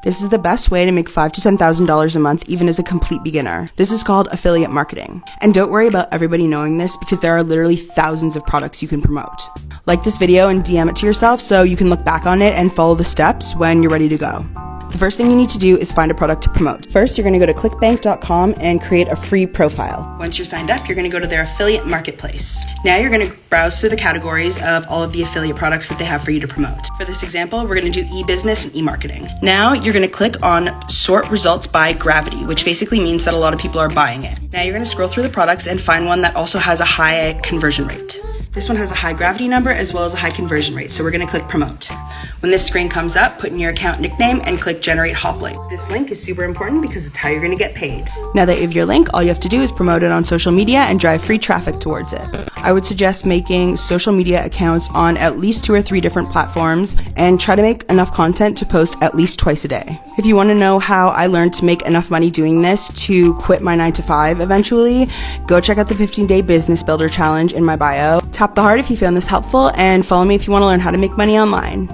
This is the best way to make $5,000 to $10,000 a month, even as a complete beginner. This is called affiliate marketing. And don't worry about everybody knowing this, because there are literally thousands of products you can promote. Like this video and DM it to yourself so you can look back on it and follow the steps when you're ready to go. The first thing you need to do is find a product to promote. First, you're going to go to clickbank.com and create a free profile. Once you're signed up, you're going to go to their affiliate marketplace. Now you're going to browse through the categories of all of the affiliate products that they have for you to promote. For this example, we're going to do e-business and e-marketing. Now you're going to click on sort results by gravity, which basically means that a lot of people are buying it. Now you're going to scroll through the products and find one that also has a high conversion rate. This one has a high gravity number as well as a high conversion rate, so we're going to click promote. When this screen comes up, put in your account nickname and click generate hop link. This link is super important because it's how you're going to get paid. Now that you have your link, all you have to do is promote it on social media and drive free traffic towards it. I would suggest making social media accounts on at least 2 or 3 different platforms and try to make enough content to post at least twice a day. If you want to know how I learned to make enough money doing this to quit my 9-to-5 eventually, go check out the 15-day business builder challenge in my bio. Tap the heart if you found this helpful, and follow me if you want to learn how to make money online.